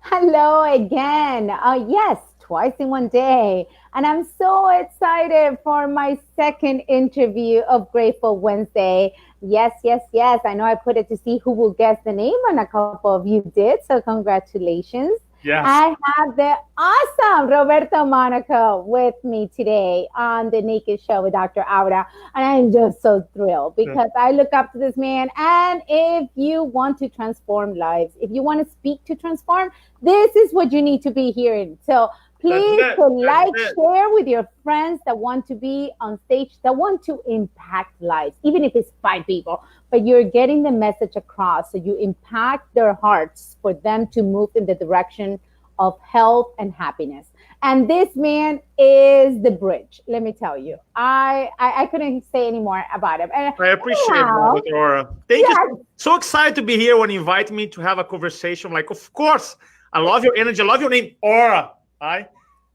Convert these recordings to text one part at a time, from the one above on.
Hello again. Yes, twice in one day. And I'm so excited for my second interview of Grateful Wednesday. Yes, yes, yes. I know I put it to see who will guess the name, and a couple of you did. So, congratulations. Yes. I have the awesome Roberto Monaco with me today on the Naked Show with Dr. Aura. And I'm just so thrilled Yeah. because I look up to this man. And if you want to transform lives, if you want to speak to transform, this is what you need to be hearing. So That's please it. to That's like, it. share with your friends that want to be on stage, that want to impact lives, even if it's 5 people, but you're getting the message across. So you impact their hearts for them to move in the direction of health and happiness. And this man is the bridge. Let me tell you, I couldn't say any more about him. And I appreciate that, anyhow, Dr. Aura. Thank you. yes, So excited to be here when you invite me to have a conversation. Like, of course, I love your energy. I love your name, Aura. Right?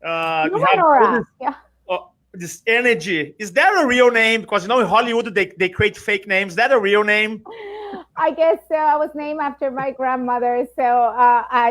you You want have all Aura. Yeah. this energy. Is that a real name? Because in Hollywood they create fake names. Is that a real name? I guess I was named after my grandmother. So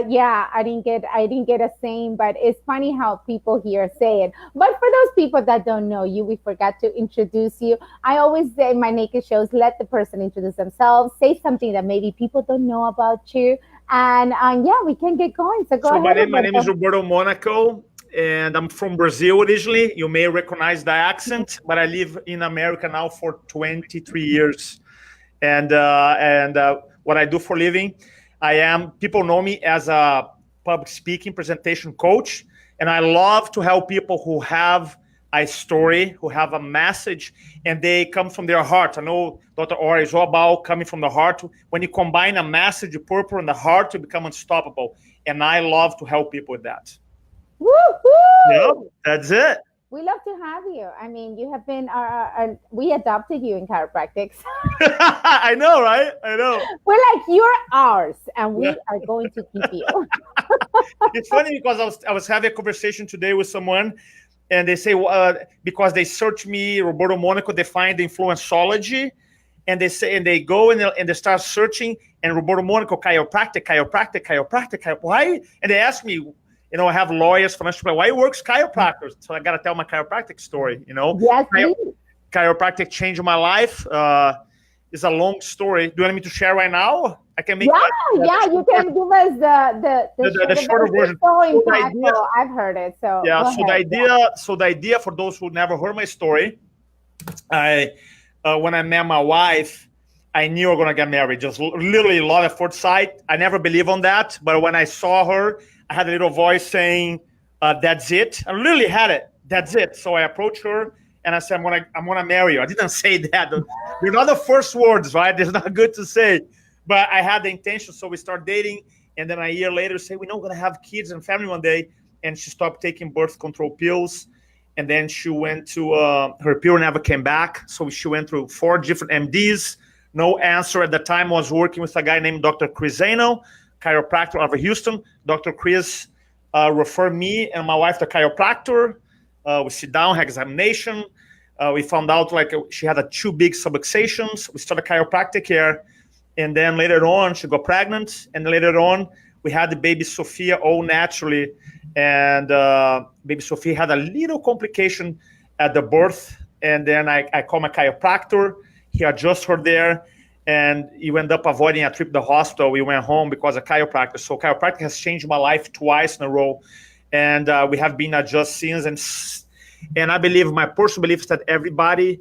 yeah, I didn't get a saying, but it's funny how people here say it. But for those people that don't know you, we forgot to introduce you. I always say in my naked shows, let the person introduce themselves, say something that maybe people don't know about you, and yeah, we can get going. So go So ahead, my name is Roberto. Roberto Monaco, and I'm from Brazil originally. You may recognize the accent, but I live in America now for 23 years. And what I do for a living, people know me as a public speaking presentation coach, and I love to help people who have a story, who have a message, and they come from their heart. I know Dr. Ora is all about coming from the heart. When you combine a message, a purpose, and the heart, you become unstoppable. And I love to help people with that. Yep, Woohoo! that's it. We love to have you. I mean, you have been we adopted you in chiropractic. I know, right? I know. We're like, you're ours, and Yeah. we are going to keep you. It's funny because I was having a conversation today with someone, and they say because they search me, Roberto Monaco, they find the influenceology, and they say and they go and they start searching, and Roberto Monaco chiropractic, chiropractic, chiropractic, why? And they ask me, I have lawyers, financial people, why works chiropractors? So I got to tell my chiropractic story. Yes, Chiro- please. Chiropractic changed my life. It's a long story. Do you want me to share right now? I can make Yeah, like yeah, you can give us the the shorter shorter version. It's version. so So the idea, impactful. I've heard it. So yeah. go So the ahead. Yeah. idea, so the idea for those who never heard my story, I when I met my wife, I knew we were gonna get married. Just literally a lot of foresight. I never believed on that, but when I saw her, I had a little voice saying, "That's it." I literally had it. That's it. So I approached her and I said, "I'm gonna marry you." I didn't say that. They're not the first words, right? It's not good to say, but I had the intention. So we start dating, and then a year later, say, "We know we're gonna have kids and family one day." And she stopped taking birth control pills, and then she went to her period never came back. So she went through 4 different MDs, no answer. At the time, I was working with a guy named Dr. Crisano, chiropractor out of Houston. Dr. Chris referred me and my wife to chiropractor. We sit down, had examination. We found out like she had 2 big subluxations. We started chiropractic care, and then later on she got pregnant, and later on we had the baby Sophia all naturally, and baby Sophia had a little complication at the birth, and then I called my chiropractor. He adjusted her there, and you end up avoiding a trip to the hospital. We went home because of chiropractic. So chiropractic has changed my life twice in a row, and we have been adjusted since. And I believe my personal belief is that everybody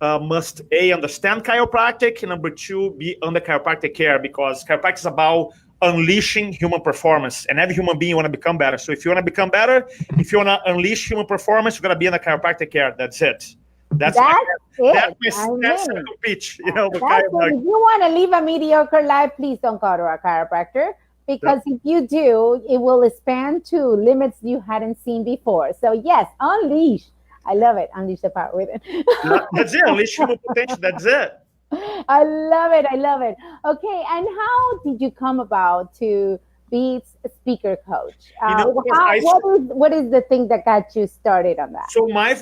must understand chiropractic, and number two, be under chiropractic care, because chiropractic is about unleashing human performance, and every human being want to become better. So if you want to become better, if you want to unleash human performance, you got to be under chiropractic care. That's it. That's my That's that's it. my I that's mean, the pitch. The that's it. chiropractic. If you want to live a mediocre life, please don't go to a chiropractor. Because if you do, it will expand to limits you hadn't seen before. So, yes, unleash. I love it. Unleash the power within. That's it. Unleash human potential. That's it. I love it. I love it. Okay, and how did you come about to be a speaker coach? Because How I what is the thing that got you started on that? so my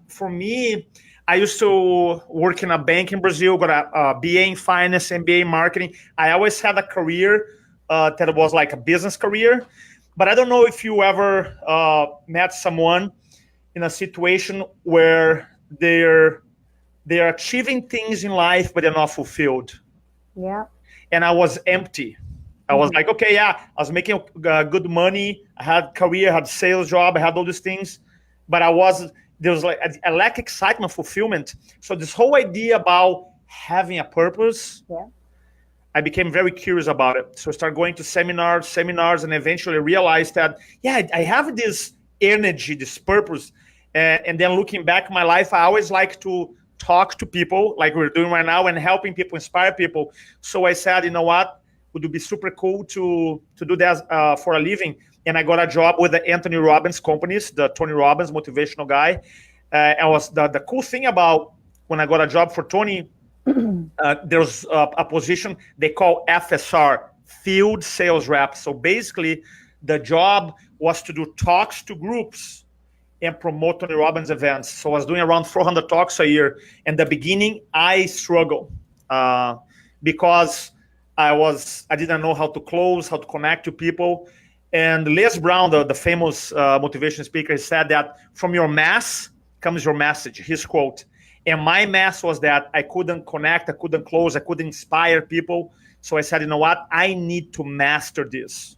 for me, I used to work in a bank in Brazil, got a BA in finance, MBA in marketing. I always had a career that was like a business career. But I don't know if you ever met someone in a situation where they're achieving things in life, but they're not fulfilled. Yeah. And I was empty. I was like, okay, yeah, I was making good money. I had career, I had sales job, I had all these things, but there was like a lack of excitement, fulfillment. So this whole idea about having a purpose, Yeah. I became very curious about it. So I started going to seminars, and eventually realized that, yeah, I have this energy, this purpose. And then looking back in my life, I always like to talk to people like we're doing right now and helping people, inspire people. So I said, you know what? Would be super cool to do that for a living. And I got a job with the Anthony Robbins companies, the Tony Robbins motivational guy. And was the cool thing about when I got a job for Tony, there's a position they call FSR, field sales rep. So basically, the job was to do talks to groups and promote Tony Robbins events. So I was doing around 400 talks a year. In the beginning, I struggled because I didn't know how to close, how to connect to people. And Les Brown, the famous motivation speaker, said that from your mass comes your message, his quote. And my mass was that I couldn't connect, I couldn't close, I couldn't inspire people. So I said, you know what? I need to master this.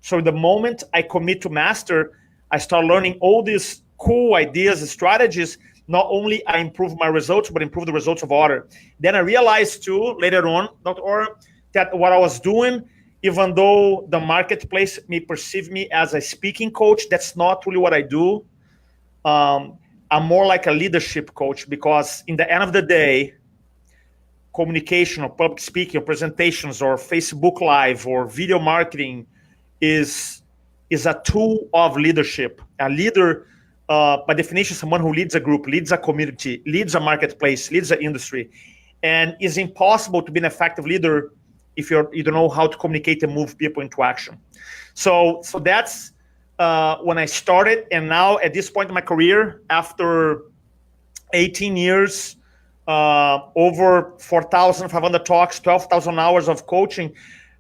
So the moment I commit to master, I start learning all these cool ideas and strategies. Not only I improve my results, but improve the results of others. Then I realized too, later on, that what I was doing, even though the marketplace may perceive me as a speaking coach, that's not really what I do. I'm more like a leadership coach, because in the end of the day, communication or public speaking or presentations or Facebook Live or video marketing is a tool of leadership. A leader, by definition, someone who leads a group, leads a community, leads a marketplace, leads an industry. And it's impossible to be an effective leader if you don't know how to communicate and move people into action. So that's when I started. And now at this point in my career, after 18 years, over 4,500 talks, 12,000 hours of coaching,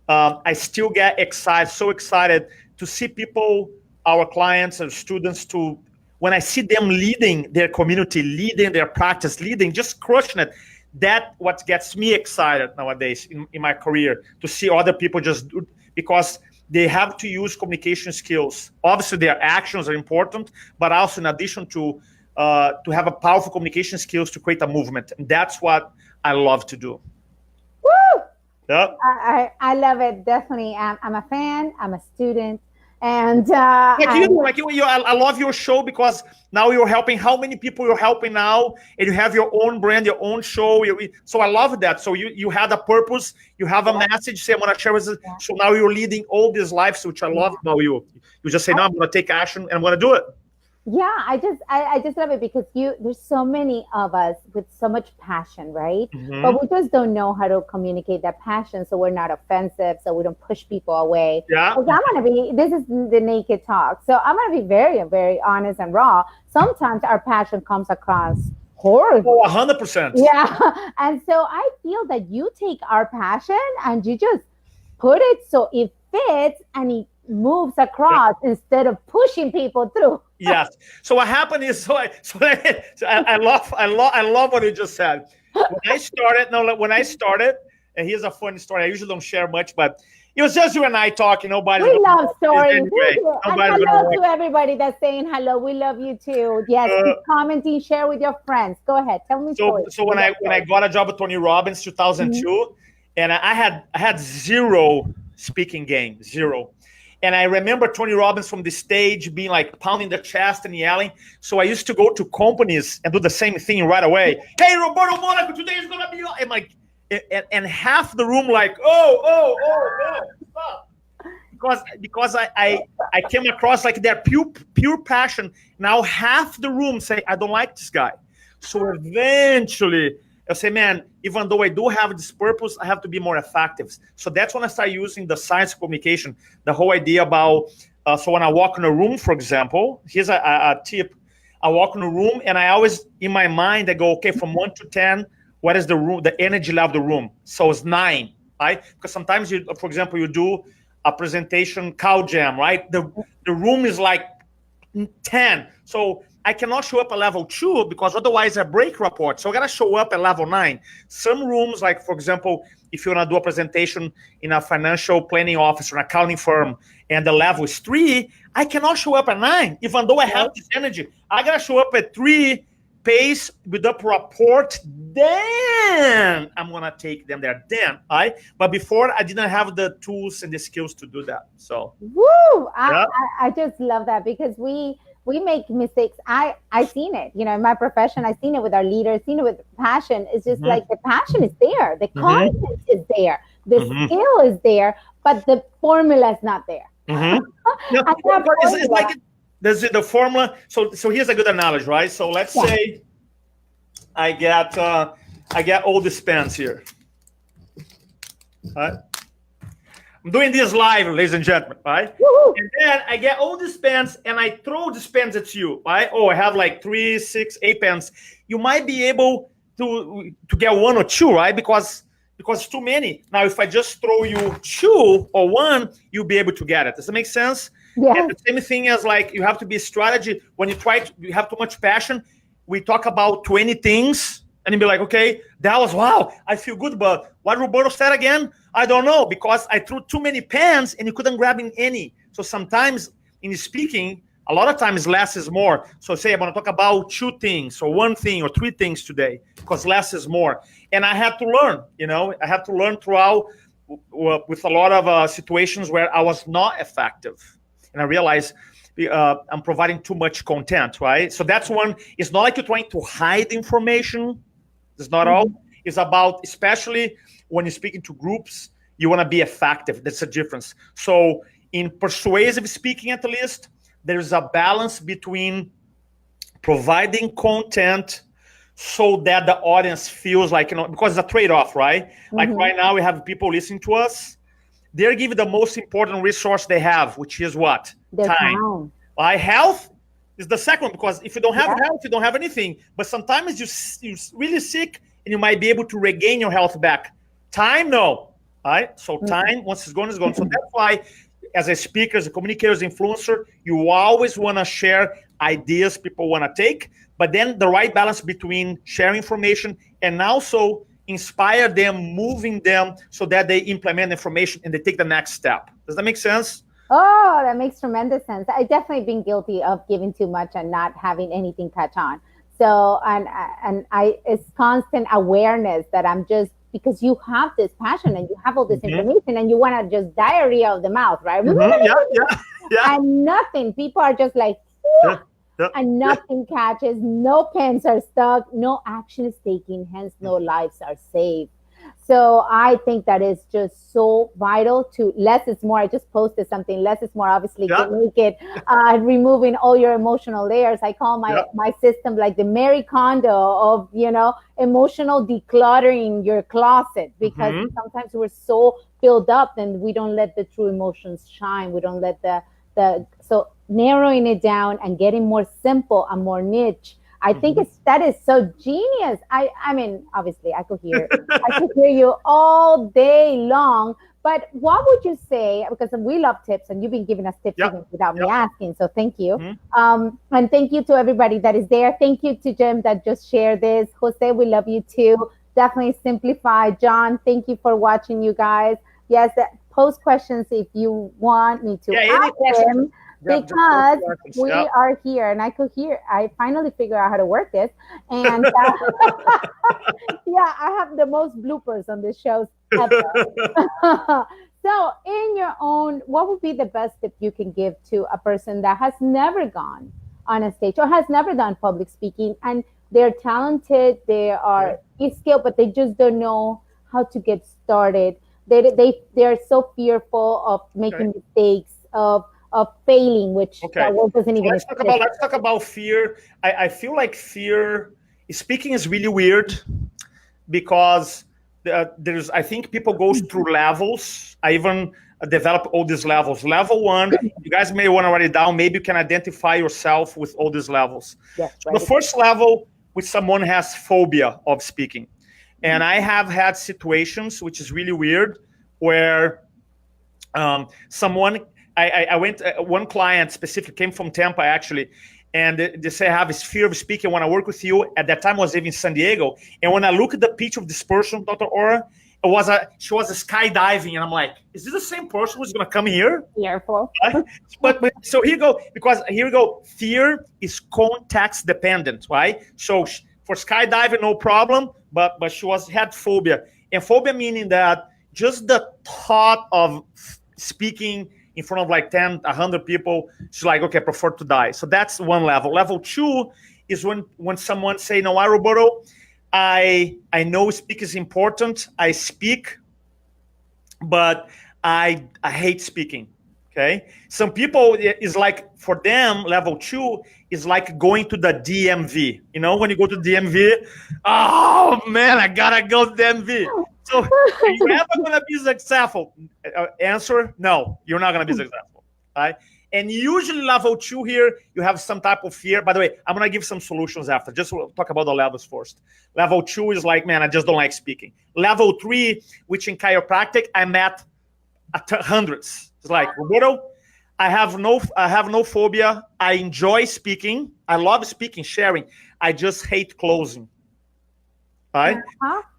I still get excited, so excited to see people, our clients and students, when I see them leading their community, leading their practice, leading, just crushing it. That what gets me excited nowadays in my career, to see other people just do, because they have to use communication skills. Obviously, their actions are important, but also in addition to have a powerful communication skills to create a movement. And that's what I love to do. Woo! Yeah. I love it. Definitely. I'm a fan. I'm a student. And I love your show, because now you're helping. How many people you're helping now, and you have your own brand, your own show. So I love that. So you had a purpose, you have a message. Say, I'm gonna share with it. Yeah. So now you're leading all these lives, which I love about you. You just say, no, I'm gonna take action and I'm gonna do it. Yeah, I just love it, because there's so many of us with so much passion, right? Mm-hmm. But we just don't know how to communicate that passion, so we're not offensive, so we don't push people away. Yeah. This is the naked talk. So I'm gonna be very, very honest and raw. Sometimes our passion comes across horrible. 100%. Yeah. And so I feel that you take our passion and you just put it so it fits and it moves across instead of pushing people through. Yes. So what happened is, I love what you just said. When I started, and here's a funny story. I usually don't share much, but it was just you and I talking. We love stories. And hello to everybody that's saying hello. We love you too. Yes, keep commenting, share with your friends. Go ahead, tell me stories. So when I got a job at Tony Robbins 2002, mm-hmm. and I had zero speaking game, zero. And I remember Tony Robbins from the stage being like pounding the chest and yelling. So I used to go to companies and do the same thing right away. Hey, Roberto Monaco, today is gonna be. And like, and half the room like, oh, stop. Because I came across like their pure passion. Now half the room say, I don't like this guy. So eventually I say, man, even though I do have this purpose, I have to be more effective. So that's when I start using the science of communication, the whole idea about, so when I walk in a room, for example, here's a tip. I walk in a room and I always, in my mind, I go, okay, from 1 to 10, what is the room, the energy level of the room? So it's 9. right? Because sometimes you, for example, you do a presentation cow jam, right? The room is like 10. So I cannot show up at level 2 because otherwise I break rapport. So I gotta show up at level 9. Some rooms, like for example, if you wanna do a presentation in a financial planning office or an accounting firm and the level is 3, I cannot show up at 9, even though I have this energy. I gotta show up at 3 pace with up rapport, then I'm gonna take them there. Then, right? But before I didn't have the tools and the skills to do that. So Woo! yeah. I just love that because we make mistakes. I seen it, you know, in my profession. I seen it with our leaders. Seen it with passion. It's just like the passion is there, the content is there, the skill is there, but the formula is not there. Yeah, it's like there's the formula. So here's a good analogy, right? So let's say I get all these pens here. Right? I'm doing this live, ladies and gentlemen, right? Woo-hoo. And then I get all these pens and I throw these pens at you, right? Oh, I have like 3, 6, 8 pens. You might be able to get 1 or 2, right? Because it's too many. Now, if I just throw you 2 or 1, you'll be able to get it. Does that make sense? Yeah. And the same thing as like you have to be a strategy. When you have too much passion, we talk about 20 things and you'll be like, okay, that was wow, I feel good, but what Roberto said again, I don't know, because I threw too many pens and you couldn't grab in any. So sometimes in speaking, a lot of times less is more. So say I'm going to talk about 2 things or 1 thing or 3 things today because less is more. And I had to learn, you know, I had to learn throughout with a lot of situations where I was not effective. And I realized I'm providing too much content, right? So that's one. It's not like you're trying to hide information. It's not all. It's about, especially when you're speaking to groups, you want to be effective. That's a difference. So in persuasive speaking, at least, there's a balance between providing content so that the audience feels like, you know, because it's a trade-off, right? Like right now we have people listening to us. They're giving the most important resource they have, which is what? Time. Right? Health is the second one, because if you don't have health, you don't have anything. But sometimes you're really sick and you might be able to regain your health back. Time, no. Right? So time, once it's gone, it's gone. So that's why, as a speaker, as a communicator, as an influencer, you always want to share ideas people want to take, but then the right balance between sharing information and also inspire them, moving them so that they implement information and they take the next step. Does that make sense? Oh, that makes tremendous sense. I definitely been guilty of giving too much and not having anything catch on. So, and it's constant awareness that I'm just, because you have this passion and you have all this information and you want to just diarrhea of the mouth, right? Yeah. And nothing, people are just like, and nothing catches, no pens are stuck, no action is taken, hence no lives are saved. So I think that is just so vital to less is more. I just posted something, less is more, obviously, can make it, removing all your emotional layers. I call my system like the Marie Kondo of, you know, emotional decluttering your closet, because sometimes we're so filled up and we don't let the true emotions shine. We don't let so narrowing it down and getting more simple and more niche. I think that is so genius. I mean, obviously, I could hear you all day long. But what would you say? Because we love tips, and you've been giving us tips even without me asking. So thank you, and thank you to everybody that is there. Thank you to Jim that just shared this. Jose, we love you too. Definitely simplify. John, thank you for watching, you guys. Yes, post questions if you want me to ask them. Because we are here, and I finally figured out how to work this, and I have the most bloopers on this show ever. So in your own, what would be the best tip you can give to a person that has never gone on a stage or has never done public speaking, and they're talented, they are skilled, but they just don't know how to get started? They're so fearful of making mistakes, of failing, which that word doesn't even let's talk about fear. I feel like fear speaking is really weird because I think people go through levels. I even develop all these levels. Level 1, you guys may want to write it down. Maybe you can identify yourself with all these levels. So the first level, with someone has phobia of speaking. And I have had situations, which is really weird. where someone, I went, one client specific came from Tampa actually, and they say I have this fear of speaking when I work with you. At that time, I was living in San Diego, and when I look at the picture of this person, Dr. Aura, she was skydiving, and I'm like, is this the same person who's gonna come here? Careful. Right? But so here you go, because here we go. Fear is context dependent, right? So for skydiving, no problem, but she had phobia, and phobia meaning that just the thought of speaking in front of like 10, 100 people, she's like, okay, I prefer to die. So that's one level. Level two is when someone say, no, Roberto, I know speak is important. I speak, but I hate speaking. Okay. Some people is like, for them, level two is like going to the DMV. You know, when you go to DMV, oh man, I gotta go to DMV. So are you ever gonna be successful? Answer, no, you're not gonna be successful. Right? And usually level two here, you have some type of fear. By the way, I'm gonna give some solutions after. Just talk about the levels first. Level two is like, man, I just don't like speaking. Level three, which in chiropractic, I met hundreds. It's like, Roberto, I have no phobia. I enjoy speaking. I love speaking, sharing. I just hate closing. Right?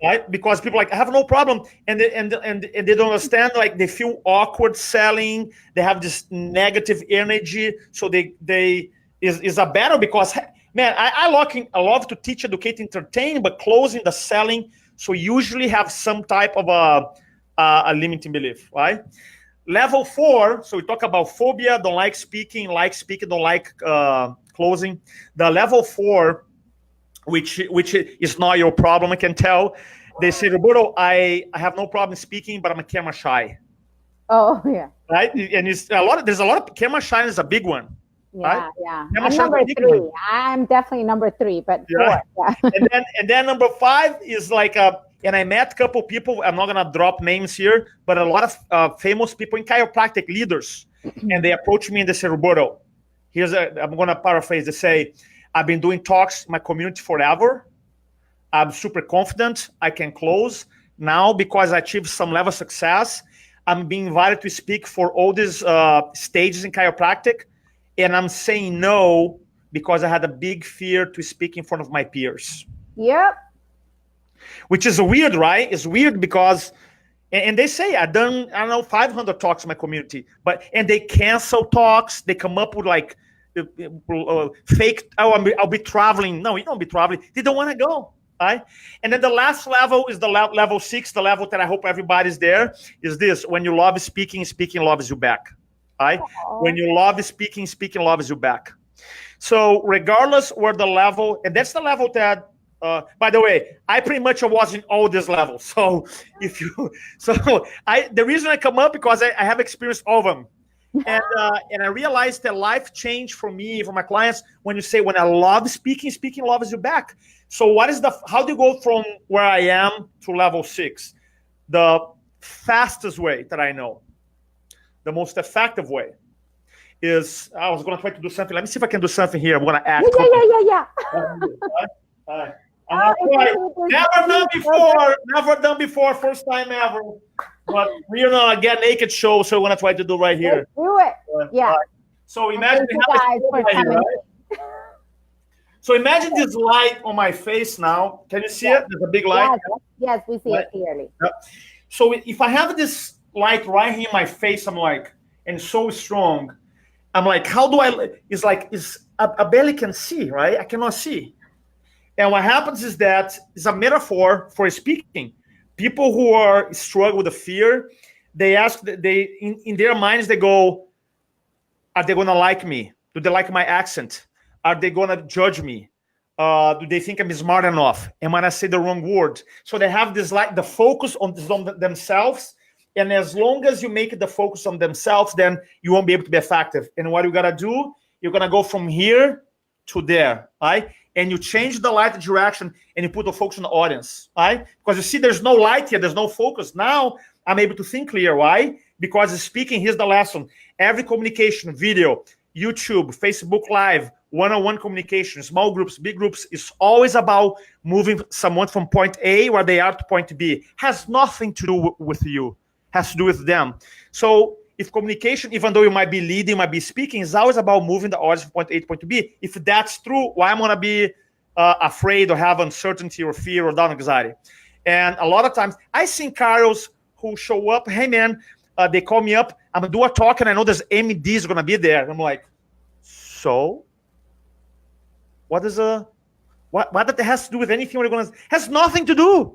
Right? Because people like, I have no problem, and they don't understand. Like they feel awkward selling. They have this negative energy, so they is a battle. Because man, I love to teach, educate, entertain, but closing the selling. So usually have some type of a limiting belief, right? Level four. So we talk about phobia, don't like speaking, don't like closing. The level four, which is not your problem, I can tell. They say, Roberto, I have no problem speaking, but I'm a camera shy. Oh yeah. Right? And there's a lot of camera shy is a big one. Yeah, right? yeah. I'm number three. I'm definitely number three, but yeah. four. Yeah. and then number five is like and I met a couple people, I'm not gonna drop names here, but a lot of famous people in chiropractic leaders, and they approach me and they say, Roberto, I'm gonna paraphrase. They say, I've been doing talks in my community forever. I'm super confident I can close. Now, because I achieved some level of success, I'm being invited to speak for all these stages in chiropractic. And I'm saying no because I had a big fear to speak in front of my peers. Yep. Which is weird, right? It's weird because, and they say, I've done, I don't know, 500 talks in my community, and they cancel talks. They come up with like, fake, I'll be traveling. No, you don't be traveling. They don't want to go, right? And then the last level is the level 6, the level that I hope everybody's there, is this. When you love speaking, speaking loves you back, right? Aww. When you love speaking, speaking loves you back. So regardless where the level, and that's the level that, by the way, I pretty much was in all these levels. So the reason I come up because I have experienced all of them. And I realized that life changed for me, for my clients, when you say, when I love speaking, speaking loves you back. So how do you go from where I am to level 6? The fastest way that I know, the most effective way is, I was going to try to do something. Let me see if I can do something here. I'm going to act. Yeah. Never done before, first time ever. But we're on a get naked show, so we're gonna try to do right here. Let's do it. Yeah. So imagine So imagine this light on my face now. Can you see it? There's a big light. Yes, we see it clearly. Yeah. So if I have this light right here in my face, I'm like, and so strong, I'm like, how do I? It's like I barely can see, right? I cannot see. And what happens is that it's a metaphor for speaking. People who are struggle with the fear, they ask, in their minds, they go, are they going to like me? Do they like my accent? Are they going to judge me? Do they think I'm smart enough? Am I going to say the wrong word? So they have this, like, the focus on themselves. And as long as you make the focus on themselves, then you won't be able to be effective. And what you got to do, you're going to go from here to there, right? And you change the light direction and you put the focus on the audience, right? Because you see, there's no light here, there's no focus. Now I'm able to think clear. Why? Because speaking, here's the lesson. Every communication, video, YouTube, Facebook Live, one-on-one communication, small groups, big groups, is always about moving someone from point A, where they are, to point B. Has nothing to do with you. has to do with them. So if communication, even though you might be leading, you might be speaking, is always about moving the audience from point A to point B. If that's true, why am I going to be afraid or have uncertainty or fear or down anxiety? And a lot of times, I seen Caros who show up, hey man, they call me up, I'm going to do a talk, and I know there's Amy D is going to be there. And I'm like, so? What that has to do with anything we're going to... Has nothing to do,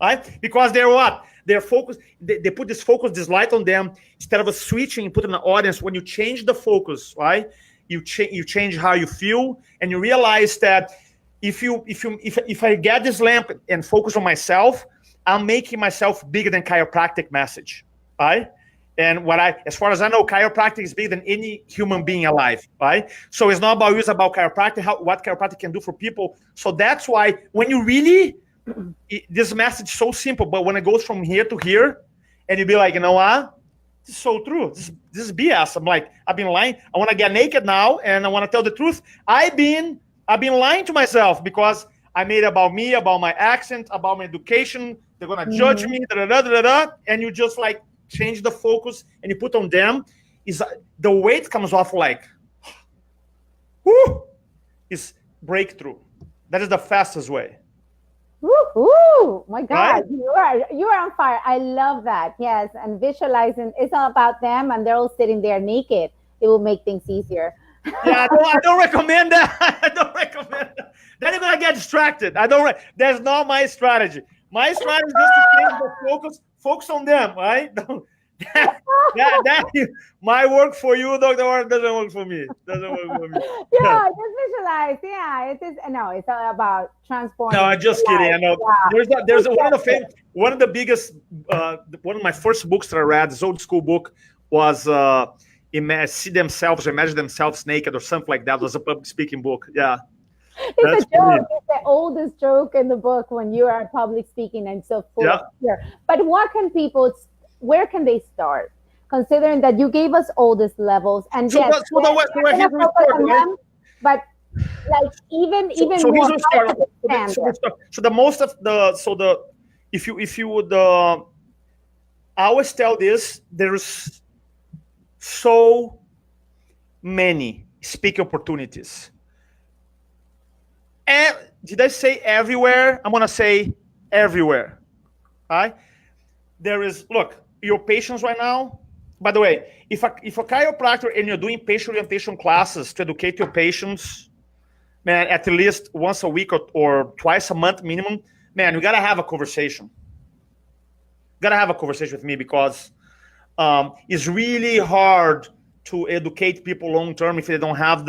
right? Because they're what? They're focused. They put this focus, this light on them, instead of a switching and put in the audience. When you change the focus, right? You change how you feel, and you realize that if I get this lamp and focus on myself, I'm making myself bigger than chiropractic message, right? And as far as I know, chiropractic is bigger than any human being alive, right? So it's not about you, it's about chiropractic, what chiropractic can do for people. So that's why when you really, this message is so simple, but when it goes from here to here, and you be like, you know what? This is so true. This is BS. I'm like, I've been lying. I want to get naked now, and I want to tell the truth. I've been lying to myself because I made it about me, about my accent, about my education. They're gonna judge me, and you just like change the focus and you put on them. Is the weight comes off like, whoo, is breakthrough. That is the fastest way. Woo! My God, Right? you are on fire. I love that. Yes, and visualizing, it's all about them, and they're all sitting there naked. It will make things easier. Yeah, I don't recommend that. I don't recommend that. Then you're gonna get distracted. That's not my strategy. My strategy is just to change the focus on them, right? That might work for you, Dr. Or doesn't work for me. Doesn't work for me. Yeah, just visualize. Yeah, it is. No, it's all about transforming. No, I'm just kidding. I know. Yeah. There's one of the biggest, one of my first books that I read, this old school book, was Imagine Themselves Naked or something like that. It was a public speaking book. Yeah. It's a joke. It's the oldest joke in the book when you are public speaking and so forth. Yeah. But where can they start? Considering that you gave us all these levels, and so yes, we're gonna focus on them, but like even so more. If you would, I always tell this. There's so many speaking opportunities. And did I say everywhere? I'm gonna say everywhere. All right. There is, look, your patients right now. By the way, if a chiropractor and you're doing patient orientation classes to educate your patients, man, at least once a week or twice a month minimum, man, you gotta have a conversation. Gotta have a conversation with me because it's really hard to educate people long term if they don't have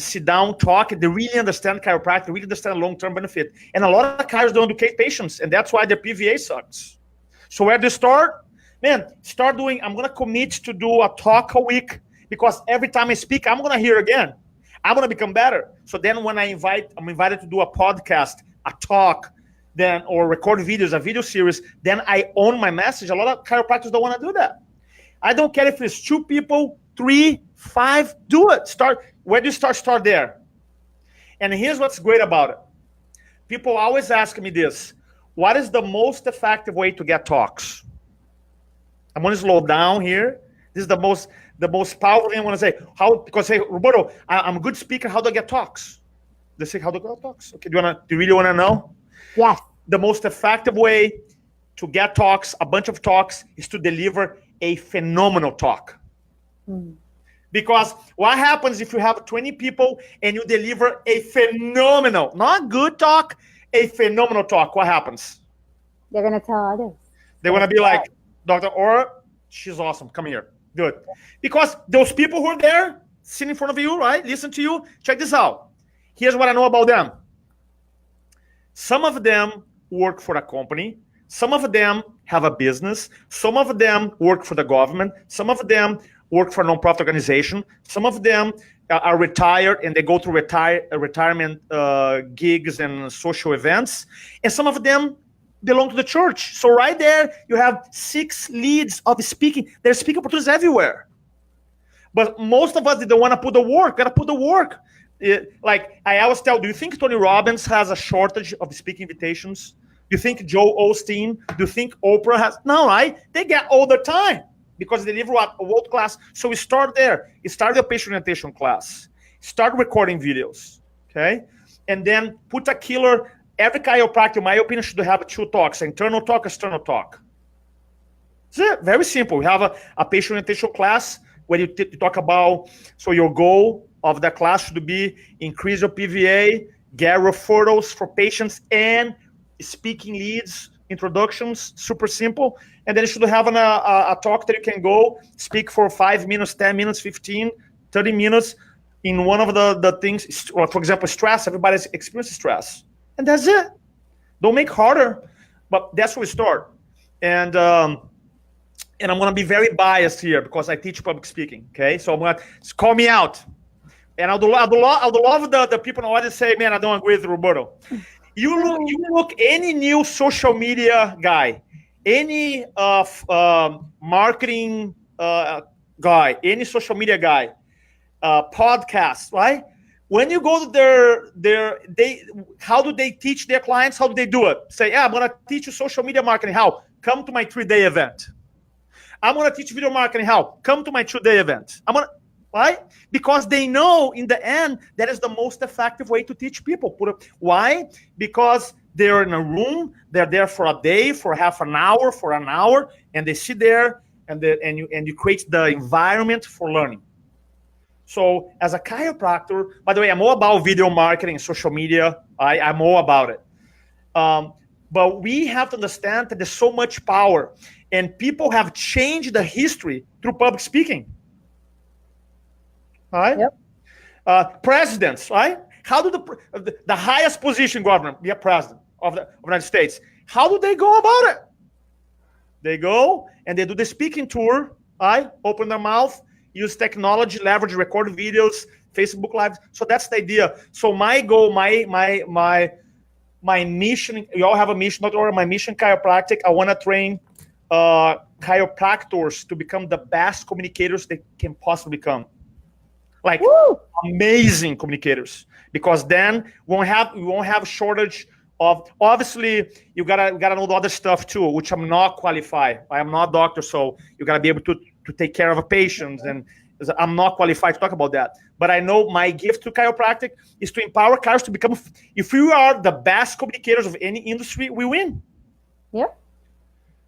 sit down, talk. They really understand chiropractic, really understand long-term benefit. And a lot of chiros don't educate patients, and that's why their PVA sucks. So where do you start? Man, start doing, I'm going to commit to do a talk a week because every time I speak, I'm going to hear again. I'm going to become better. So then when I'm invited to do a podcast, a talk, or record videos, a video series, then I own my message. A lot of chiropractors don't want to do that. I don't care if it's 2 people, 3, 5, do it. Start. Where do you start? Start there. And here's what's great about it. People always ask me this. What is the most effective way to get talks? I'm going to slow down here. This is the most powerful thing I want to say. Because say, Roberto, I'm a good speaker. How do I get talks? They say, how do I get talks? Okay, do you really want to know? Yes. The most effective way to get talks, a bunch of talks, is to deliver a phenomenal talk. Because what happens if you have 20 people and you deliver a phenomenal, not good talk, a phenomenal talk? What happens? They're going to tell others. They're going to be like, Dr. Ora, she's awesome. Come here. Good. Because those people who are there, sitting in front of you, right? Listen to you. Check this out. Here's what I know about them. Some of them work for a company. Some of them have a business. Some of them work for the government. Some of them work for a nonprofit organization. Some of them are retired and they go through retirement gigs and social events. And some of them belong to the church. So right there, you have 6 leads of speaking. There's speaking opportunities everywhere. But most of us, they don't want to put the work. Got to put the work. Like I always tell, do you think Tony Robbins has a shortage of speaking invitations? Do you think Joe Osteen? Do you think Oprah has? No, right? They get all the time because they deliver a world class. So we start there. You start your patient orientation class. Start recording videos, okay? And then put a killer. Every chiropractor, in my opinion, should have 2 talks: internal talk, external talk. That's it. Very simple. We have a patient orientation class where you talk about, so your goal of the class should be increase your PVA, get referrals for patients, and speaking leads, introductions, super simple. And then you should have a talk that you can go speak for 5 minutes, 10 minutes, 15, 30 minutes in one of the things. For example, stress. Everybody's experiencing stress. And that's it. Don't make harder, but that's where we start. And I'm going to be very biased here because I teach public speaking, okay? So I'm going to call me out. And I'd love the people in the audience say, man, I don't agree with Roberto. You look any new social media guy, any marketing guy, any social media guy, podcast, right? When you go to how do they teach their clients? How do they do it? Say, yeah, I'm going to teach you social media marketing. How? Come to my 3-day event. I'm going to teach video marketing. How? Come to my 2-day event. Right? Because they know in the end that is the most effective way to teach people. Why? Because they're in a room, they're there for a day, for half an hour, for an hour, and they sit there and you create the environment for learning. So as a chiropractor, by the way, I'm all about video marketing and social media. I'm all about it. But we have to understand that there's so much power, and people have changed the history through public speaking. Right? Yep. Presidents, right? How do the highest position government be a president of the United States? How do they go about it? They go and they do the speaking tour, right? Open their mouth, use technology, leverage, record videos, Facebook Live. So that's the idea. So my goal, my mission, you all have a mission, not only my mission, chiropractic. I want to train chiropractors to become the best communicators they can possibly become. Like amazing communicators, because then we won't have shortage of. Obviously, you gotta know the other stuff too, which I'm not qualified. I am not a doctor, so you gotta be able to take care of a patient, and I'm not qualified to talk about that. But I know my gift to chiropractic is to empower chiros to become. If we are the best communicators of any industry, we win. Yep.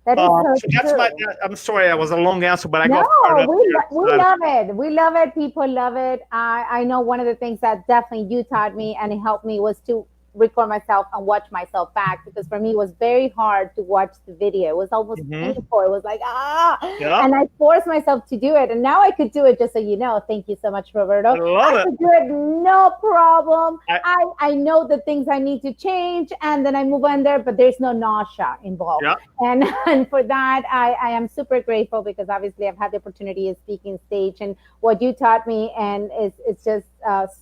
That is so true. I'm sorry, that was a long answer, but I got we love it. We love it. People love it. I know one of the things that definitely you taught me and it helped me was to record myself and watch myself back, because for me it was very hard to watch the video. It was almost painful. It was like and I forced myself to do it, and now I could do it. Just so you know, thank you so much, Roberto. I could do it, no problem. I know the things I need to change, and then I move on there, but there's no nausea involved. And for that I am super grateful, because obviously I've had the opportunity of speaking stage, and what you taught me, and it's just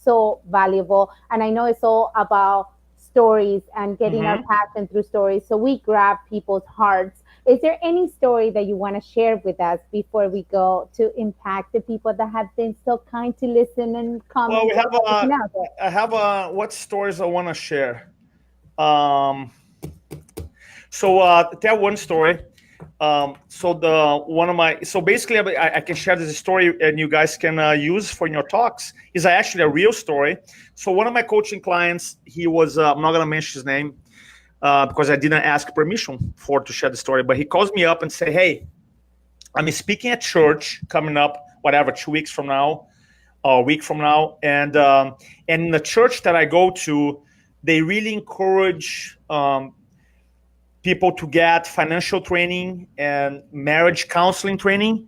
so valuable. And I know it's all about stories and getting our passion through stories, so we grab people's hearts. Is there any story that you want to share with us before we go to impact the people that have been so kind to listen and comment? Well, I have what stories I want to share. So tell one story. So basically I can share this story, and you guys can use for your talks. Is actually a real story. So one of my coaching clients, he was I'm not gonna mention his name because I didn't ask permission to share the story, but he calls me up and say, hey, I'm speaking at church coming up, 2 weeks from now, or a week from now, and in the church that I go to, they really encourage people to get financial training and marriage counseling training.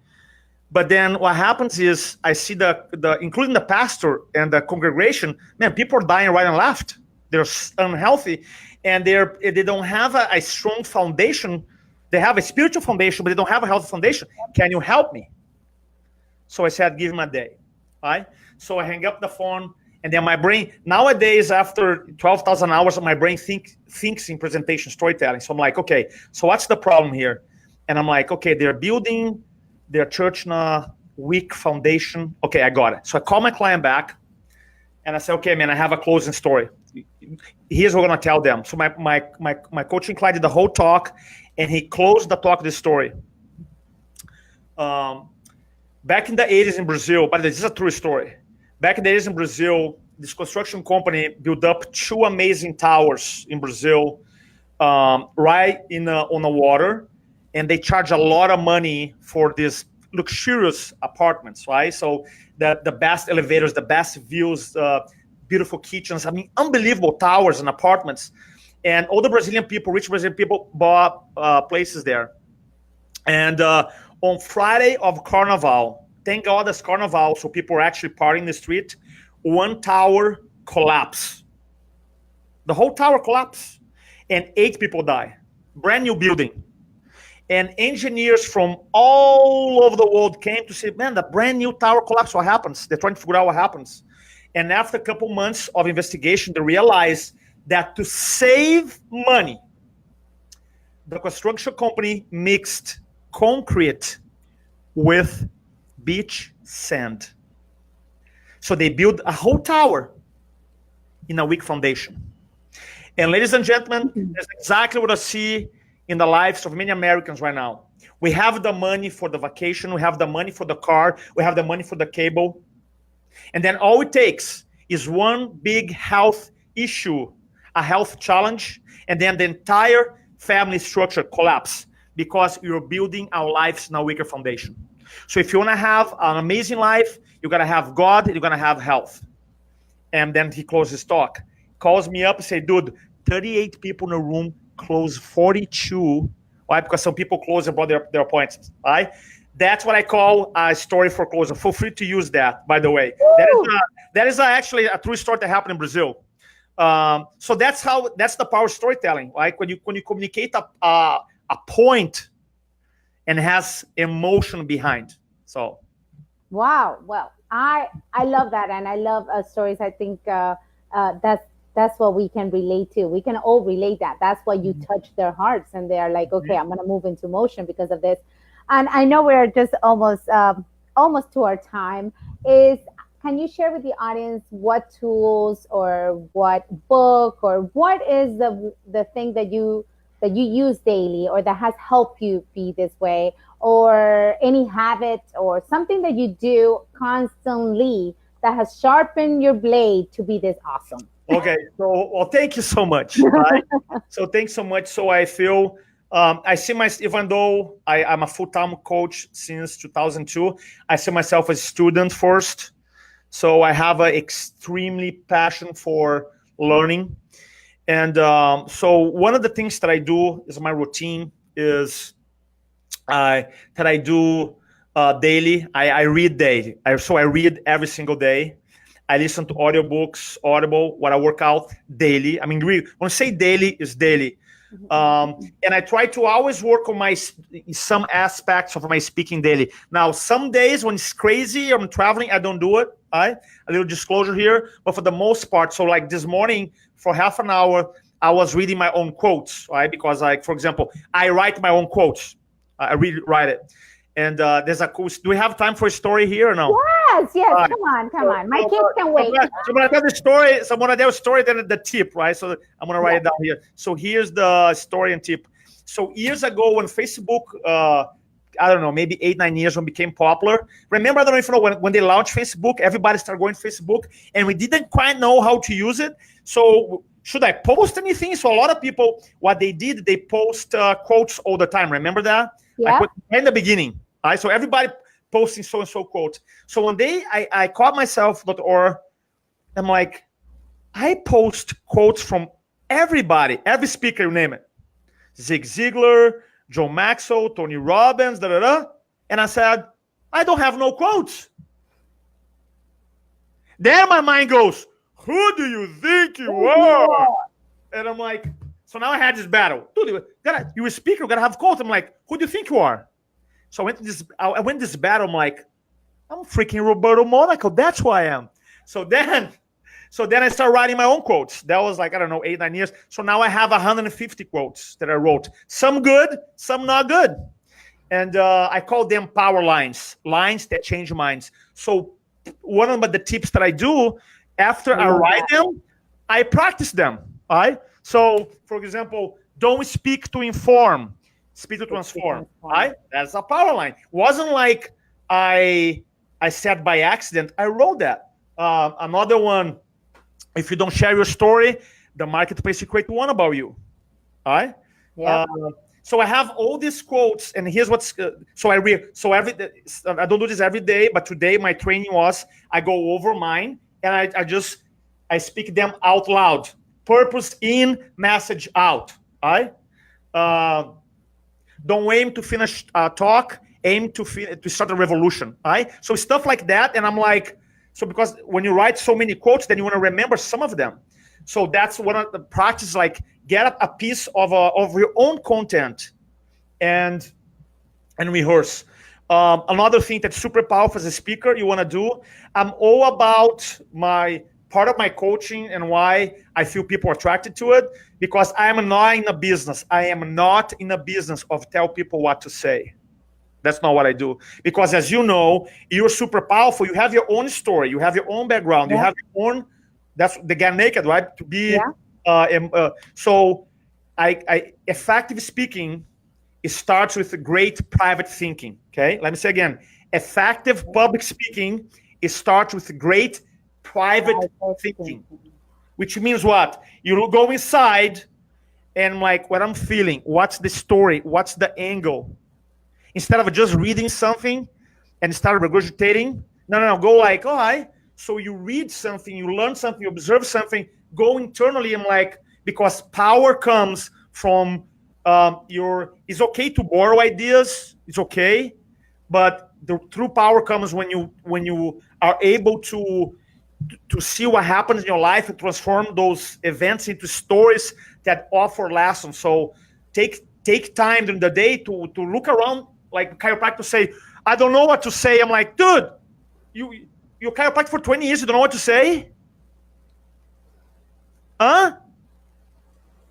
But then what happens is I see the including the pastor and the congregation, man, people are dying right and left. They're unhealthy, and they don't have a strong foundation. They have a spiritual foundation, but they don't have a healthy foundation. Can you help me? So I said, give him a day. Right? So I hang up the phone. And then my brain, nowadays, after 12,000 hours, my brain thinks in presentation storytelling. So I'm like, okay, so what's the problem here? And I'm like, okay, they're building their church on a weak foundation. Okay, I got it. So I call my client back, and I say, okay, man, I have a closing story. here's what I'm gonna tell them. So my coaching client did the whole talk, and he closed the talk with this story. Back in the 80s in Brazil, but this is a true story. Back in the 80s in Brazil, this construction company built up 2 amazing towers in Brazil, right on the water, and they charge a lot of money for these luxurious apartments, right? So the best elevators, the best views, beautiful kitchens. I mean, unbelievable towers and apartments. And all the Brazilian people, rich Brazilian people, bought places there. And on Friday of Carnival, thank God it's Carnival, so people are actually partying in the street. One tower collapsed. The whole tower collapsed, and 8 people die. Brand new building. And engineers from all over the world came to say, man, the brand new tower collapsed. What happens? They're trying to figure out what happens. And after a couple months of investigation, they realized that to save money, the construction company mixed concrete with beach sand. So they built a whole tower in a weak foundation. And ladies and gentlemen, that's exactly what I see in the lives of many Americans right now. We have the money for the vacation, we have the money for the car, we have the money for the cable. And then all it takes is one big health issue, a health challenge, and then the entire family structure collapse because you're building our lives in a weaker foundation. So if you want to have an amazing life, you got to have God, you got to have health. And then he closed his talk. Calls me up and say, dude, 38 people in the room, close 42. Why? Because some people close and brought their appointments. Right? That's what I call a story for closer. Feel free to use that, by the way. That is actually a true story that happened in Brazil. So that's the power of storytelling. Right? When you communicate a point and has emotion behind. So. Wow. Well, I love that, and I love stories. I think that's what we can relate to. We can all relate that. That's why you touch their hearts, and they are like, okay, I'm going to move into motion because of this. And I know we're just almost to our time. Can you share with the audience what tools or what book or what is the thing that you use daily or that has helped you be this way, or any habit or something that you do constantly that has sharpened your blade to be this awesome? Okay, so well, thank you so much. Right? So thanks so much. So I feel I see even though I'm a full-time coach since 2002, I see myself as a student first. So I have an extremely passion for learning. And so one of the things that I do is my routine is that I do daily. I read daily. So I read every single day. I listen to audiobooks, Audible, when I work out daily. I mean, really, when I say daily, it's daily. And I try to always work on some aspects of my speaking daily. Now, some days when it's crazy, I'm traveling, I don't do it. Right? A little disclosure here, but for the most part, so like this morning for half an hour, I was reading my own quotes, right? Because like, for example, I write my own quotes. I write it. And there's a cool, do we have time for a story here or no? Yes, come on. My kids can wait. So when I tell the story, so when I tell the story, then the tip, right? So I'm going to write it down here. So here's the story and tip. So years ago when Facebook, I don't know, maybe 8-9 years when it became popular. Remember, I don't know if you know, when they launched Facebook, everybody started going to Facebook, and we didn't quite know how to use it. So should I post anything? So a lot of people, what they did, they post quotes all the time. Remember that? Yeah. In the beginning. Right? So everybody posting so-and-so quotes. So one day I caught myself, or I'm like, I post quotes from everybody, every speaker, you name it. Zig Ziglar, Joe Maxwell, Tony Robbins, And I said, I don't have no quotes. Then my mind goes, who do you think you are? And I'm like, so now I had this battle. Dude, you're a speaker, you gotta have quotes. I'm like, who do you think you are? So I went this battle. I'm like, I'm freaking Roberto Monaco. That's who I am. So then I started writing my own quotes. That was like, I don't know, 8-9 years. So now I have 150 quotes that I wrote. Some good, some not good. And I call them power lines that change minds. So one of the tips that I do, after I write them, I practice them. All right. So, for example, don't speak to inform, speak to It's transform. become All fun. right. That's a power line. Wasn't like I I said by accident. I wrote that. Another one. If you don't share your story, the marketplace will create one about you. All right. Uh, Yep. so I have all these quotes, and here's what's so I read. So I don't do this every day, but today my training was I go over mine and I speak them out loud. Purpose in, message out. All right. Uh, don't aim to finish a talk. Aim to start a revolution. All right. So stuff like that, and I'm like, so because when you write so many quotes, then you want to remember some of them. So that's one of the practice. Like get a piece of your own content and rehearse. Another thing that's super powerful as a speaker you want to do. I'm all about my part of my coaching and why I feel people are attracted to it because I am not in a business. I am not in a business of tell people what to say. That's not what I do. Because as you know, you're super powerful. You have your own story. You have your own background. You Yep. have your own. That's the get naked, right? To be. Yeah. So, effective speaking, it starts with great private thinking. Okay, let me say again. Effective public speaking, it starts with great private I was thinking, thinking. which means what? You go inside and like what I'm feeling. What's the story? What's the angle? Instead of just reading something and start regurgitating. No. Go like, all right. So you read something, you learn something, you observe something, go internally and like, because power comes from it's okay to borrow ideas, it's okay, but the true power comes when you are able to see what happens in your life and transform those events into stories that offer lessons. So take time during the day to look around, like chiropractor say, I don't know what to say. I'm like, dude, you chiropractic for 20 years, you don't know what to say? Huh?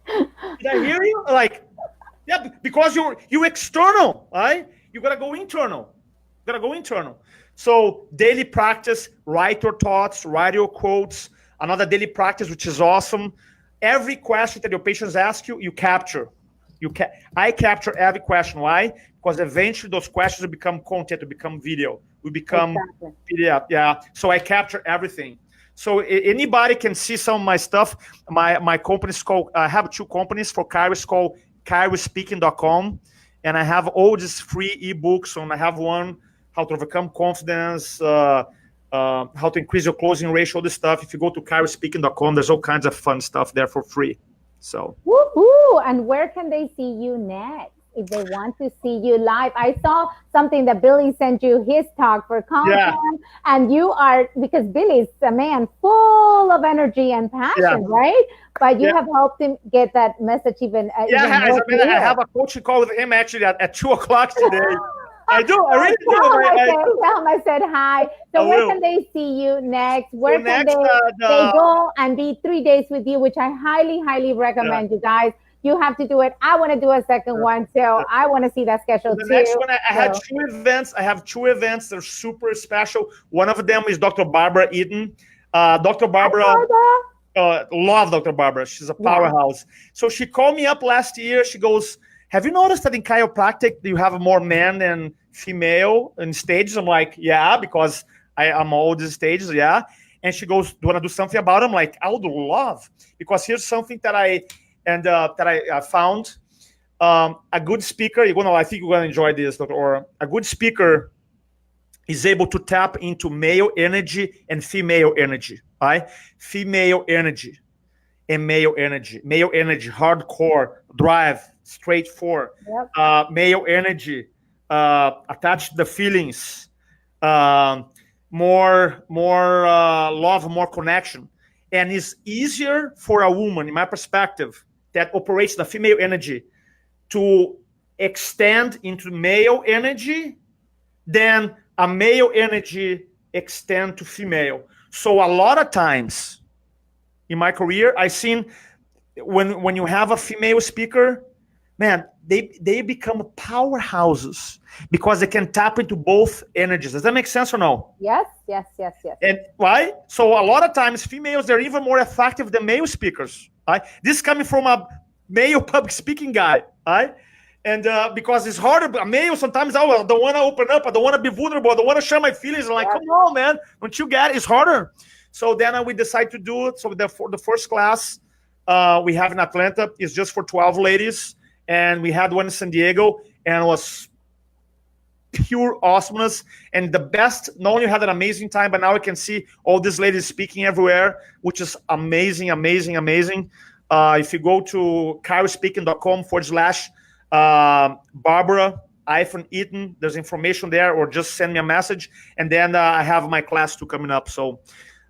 Did I hear you? Like, yeah, because you're external, right? You gotta go internal. You gotta go internal. So daily practice, write your thoughts, write your quotes. Another daily practice, which is awesome. Every question that your patients ask you, you capture. I capture every question. Why? Because eventually those questions will become content, will become video, will become Exactly. PDF. Yeah. So I capture everything. So anybody can see some of my stuff. My company is called. I have two companies for Cairo. It's called CairoSpeaking.com, and I have all these free ebooks. And I have one how to overcome confidence, how to increase your closing ratio, all this stuff. If you go to CairoSpeaking.com, there's all kinds of fun stuff there for free. So Woohoo! And where can they see you next if they want to see you live? I saw something that Billy sent you his talk for yeah, content, and you are because Billy's a man full of energy and yeah, passion, right? But you yeah. have helped him get that message Yeah, even as more a matter, I clear. have a coaching call with him actually at 2 o'clock today. I do. I Oh, really do. tell him I said hi. I So where will. can they see you next? So Where can next, they go and be 3 days with you, which I highly yeah, recommend you guys. You have to do it. I want to do a second yeah, one, so yeah. I want to see that So schedule the next too. one, I had So two events. I have two events. They're super special. One of them is Dr. Barbara Eden. Dr. hi, Barbara, Barbara. love Dr. Barbara. She's a Yeah. powerhouse. So she called me up last year. She goes, have you noticed that in chiropractic you have more men than female in stages? I'm like, yeah, because I'm all these stages, yeah. And she goes, do you want to do something about it? I'm like, I would love, because here's something that I found. A good speaker, I think you're gonna enjoy this, Dr. Or a good speaker is able to tap into male energy and female energy, right? Female energy and male energy. Male energy, hardcore, drive, straightforward. Yep. Male energy, attached to the feelings, um, more love, more connection. And it's easier for a woman, in my perspective, that operates the female energy to extend into male energy than a male energy extend to female. So a lot of times in my career, I've seen when you have a female speaker, man, they become powerhouses because they can tap into both energies. Does that make sense or no? Yes, yes, yes, yes. And why? So a lot of times females, they're even more effective than male speakers. Right? This is coming from a male public speaking guy. Right? And because it's harder, a male sometimes, oh, I don't want to open up, I don't want to be vulnerable, I don't want to share my feelings. I'm like, come on, man, don't you get it? It's harder. So then we decide to do it. So for the first class we have in Atlanta is just for 12 ladies, and we had one in San Diego, and it was pure awesomeness and the best. Not only had an amazing time, but now I can see all these ladies speaking everywhere, which is amazing, amazing, amazing. If you go to chirospeaking.com/Barbara-Eaton, there's information there, or just send me a message. And then I have my class too coming up. So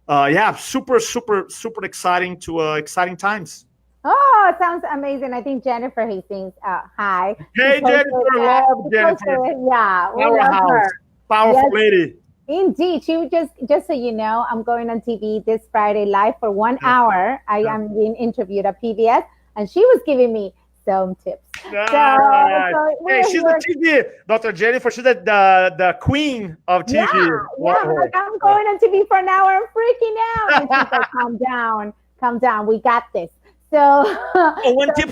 yeah, super, super, super exciting times. Oh, it sounds amazing. I think Jennifer Hastings, hi. Hey, Jennifer, love Jennifer. Yeah, we love Powerhouse, her. powerful Yes, lady. indeed. She would just so you know, I'm going on TV this Friday live for 1 hour. I am being interviewed at PBS, and she was giving me some tips. Right. So Hey, she's the TV, Dr. Jennifer. She's the queen of TV. Yeah. Like, I'm going on TV for an hour. I'm freaking out. And she's like, calm down. We got this. So one tip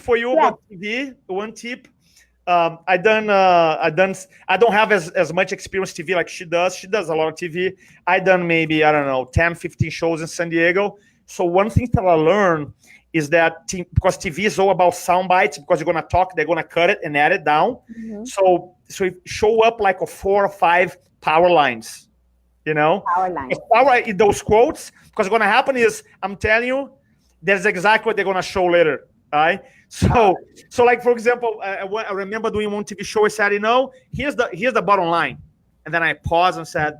for you about TV. One tip. I don't have as much experience TV like she does. She does a lot of TV. I done maybe, I don't know, 10, 15 shows in San Diego. So one thing that I learned is that because TV is all about sound bites, because you're gonna talk, they're gonna cut it and add it down. Mm-hmm. So show up like a 4 or 5 power lines, Power lines. In those quotes, because what's gonna happen is, I'm telling you, that's exactly what they're gonna show later. Right? So like, for example, I remember doing one TV show. I said, here's the bottom line, and then I paused and said,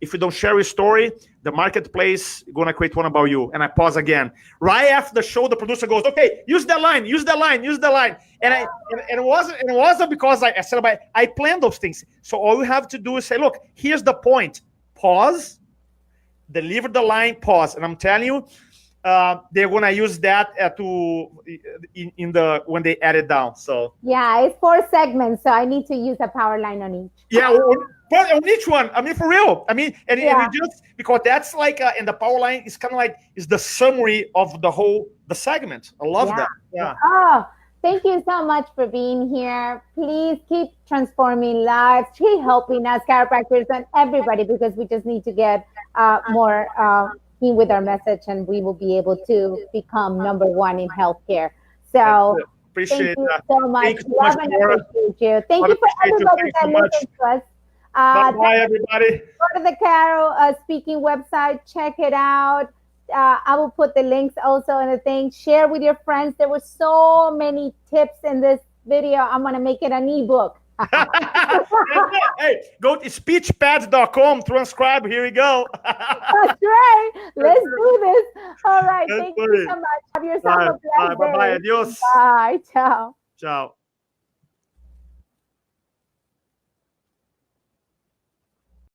if you don't share your story, the marketplace is gonna create one about you. And I pause again. Right after the show, the producer goes, okay, use that line. And it wasn't because I said about I planned those things. So all you have to do is say, look, here's the point. Pause, deliver the line, pause. And I'm telling you, they're gonna use that when they add it down. So yeah, it's 4 segments, so I need to use a power line on each. Yeah, on each one. I mean, for real. I mean, and just because that's like, and the power line is kind of like is the summary of the segment. I love that. Yeah. Oh, thank you so much for being here. Please keep transforming lives, keep helping us chiropractors and everybody, because we just need to get more with our message, and we will be able to become number 1 in healthcare. So appreciate that so much. Thank you so much, appreciate you. Thank you for everybody that listens to us. Bye, everybody. Go to the Caro Speaking website. Check it out. I will put the links also in the thing. Share with your friends. There were so many tips in this video. I'm going to make it an ebook. Hey, go to speechpads.com, transcribe. Here we go. That's right. Let's do this. All right. Thank you so much. Have yourself a blessed day. Bye. Adios. Bye. Ciao. Ciao.